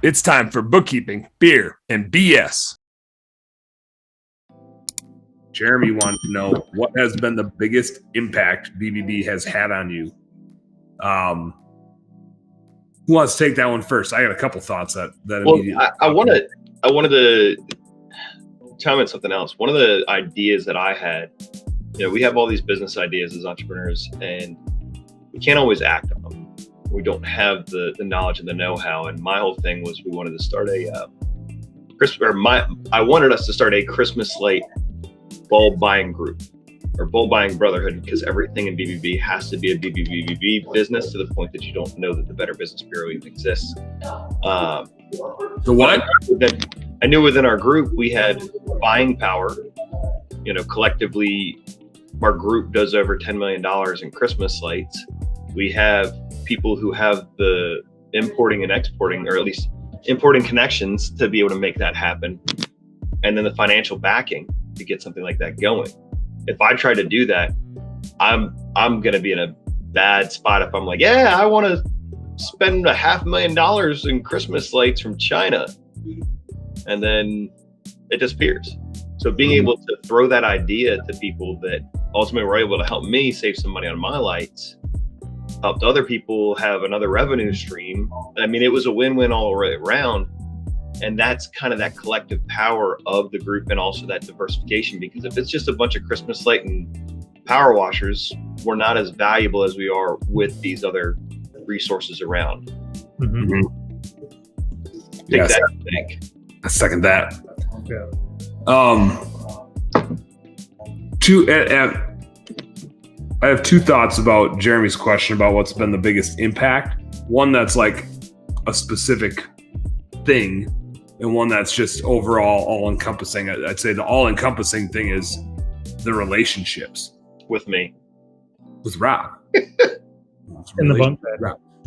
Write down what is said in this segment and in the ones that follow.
It's time for bookkeeping, beer, and BS. Jeremy wanted to know what has been the biggest impact BBB has had on you. Who wants to take that one first? I got a couple thoughts that immediately. I wanted to chime in something else. One of the ideas that I had, we have all these business ideas as entrepreneurs, and we can't always act on them. We don't have the knowledge and the know-how. And my whole thing was we wanted to start I wanted us to start a Christmas slate bulb buying group or bulb buying brotherhood, because everything in BBB has to be a BBB business, to the point that you don't know that the Better Business Bureau even exists. The what? I knew within our group we had buying power. Collectively, our group does over $10 million in Christmas slates. We have people who have the importing and exporting, or at least importing connections to be able to make that happen. And then the financial backing to get something like that going. If I try to do that, I'm going to be in a bad spot if I'm like, yeah, I want to spend $500,000 in Christmas lights from China, and then it disappears. So being able to throw that idea to people that ultimately were able to help me save some money on my lights, helped other people have another revenue stream. I mean, it was a win-win all the way around. And that's kind of that collective power of the group, and also that diversification, because if it's just a bunch of Christmas light and power washers, we're not as valuable as we are with these other resources around. Mm-hmm. Yes, I second that. Yeah. I have two thoughts about Jeremy's question about what's been the biggest impact. One that's like a specific thing, and one that's just overall all-encompassing. I'd say the all-encompassing thing is the relationships. With me. With Rob. In the bunk bed.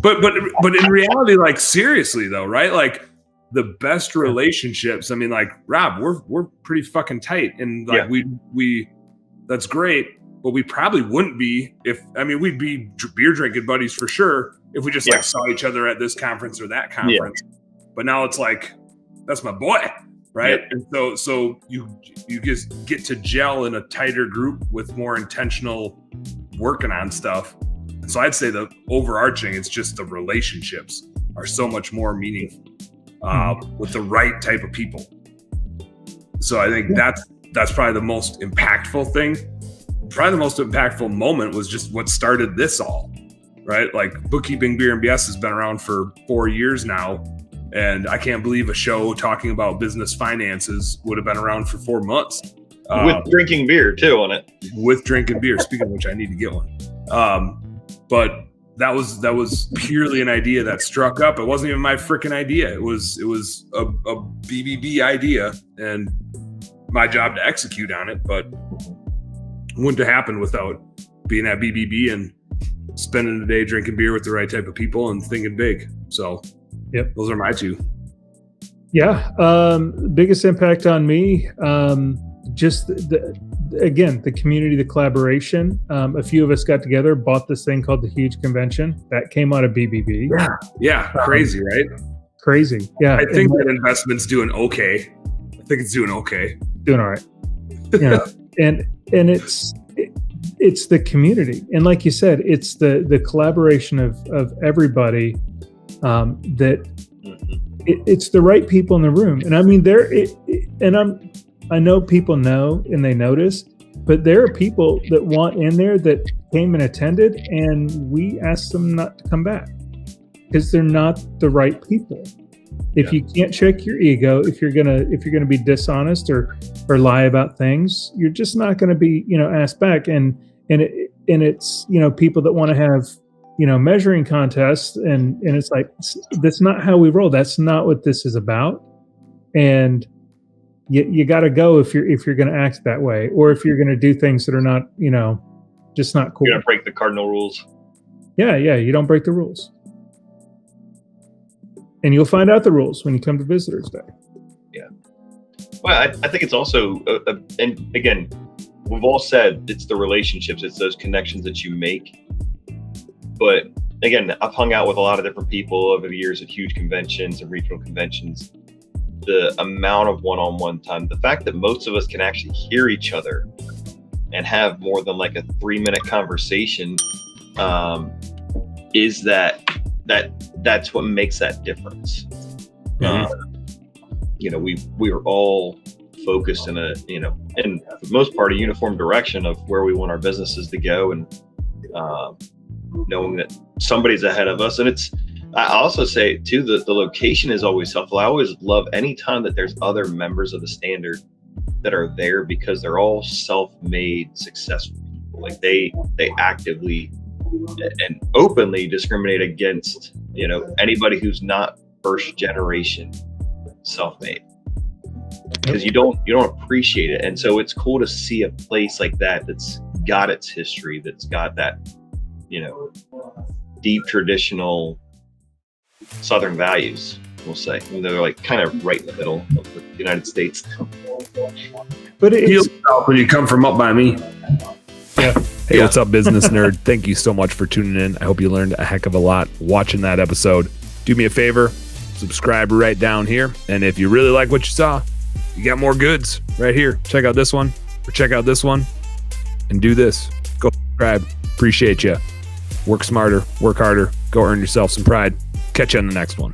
But in reality, like, seriously though, right? Like, the best relationships, I mean, like, Rob, we're pretty fucking tight, and like we that's great, but we probably wouldn't be we'd be beer drinking buddies for sure if we just like saw each other at this conference or that conference. But now it's like, that's my boy, right? And so you just get to gel in a tighter group with more intentional working on stuff. And so I'd say the overarching, it's just the relationships are so much more meaningful with the right type of people. So I think that's probably the most impactful thing. Probably the most impactful moment was just what started this all, right? Like, bookkeeping, beer, and BS has been around for 4 years now. And I can't believe a show talking about business finances would have been around for 4 months. With drinking beer too on it. With drinking beer. Speaking of which, I need to get one. But that was purely an idea that struck up. It wasn't even my freaking idea. It was a BBB idea, and my job to execute on it. But it wouldn't have happened without being at BBB and spending the day drinking beer with the right type of people and thinking big. So. Yep, those are my two. Yeah, biggest impact on me, just the community, the collaboration. A few of us got together, bought this thing called the Huge Convention that came out of BBB. Yeah, crazy, right? Crazy, yeah. I think that investment's doing okay. I think it's doing okay. Doing all right. Yeah, and it's the community, and like you said, it's the collaboration of everybody. That it's the right people in the room. And I mean, I know people know and they noticed, but there are people that want in there that came and attended, and we asked them not to come back because they're not the right people. If you can't check your ego, if you're gonna be dishonest or lie about things, you're just not gonna be, asked back. And it's, people that want to have, measuring contests, and it's like, that's not how we roll. That's not what this is about. And you got to go if you're going to act that way, or if you're going to do things that are not, just not cool. You're going to break the cardinal rules. Yeah. You don't break the rules. And you'll find out the rules when you come to Visitors Day. Yeah. Well, I think it's also, and again, we've all said it's the relationships, it's those connections that you make. But again, I've hung out with a lot of different people over the years at huge conventions and regional conventions. The amount of one-on-one time, the fact that most of us can actually hear each other and have more than like a 3-minute conversation, is that's what makes that difference. You know, we were all focused in a, you know, and for the most part, a uniform direction of where we want our businesses to go, and knowing that somebody's ahead of us. And I also say too, the location is always helpful. I always love any time that there's other members of the Standard that are there, because they're all self-made successful people. Like they actively and openly discriminate against, you know, anybody who's not first generation self-made, because you don't appreciate it. And so it's cool to see a place like that that's got its history, that's got that, you know, deep traditional Southern values, we'll say. And they're like kind of right in the middle of the United States. But it's when you come from up by me. Yeah. Hey, what's up, business nerd? Thank you so much for tuning in. I hope you learned a heck of a lot watching that episode. Do me a favor, subscribe right down here. And if you really like what you saw, you got more goods right here. Check out this one, or check out this one, and do this. Go subscribe. Appreciate you. Work smarter, work harder, go earn yourself some pride. Catch you on the next one.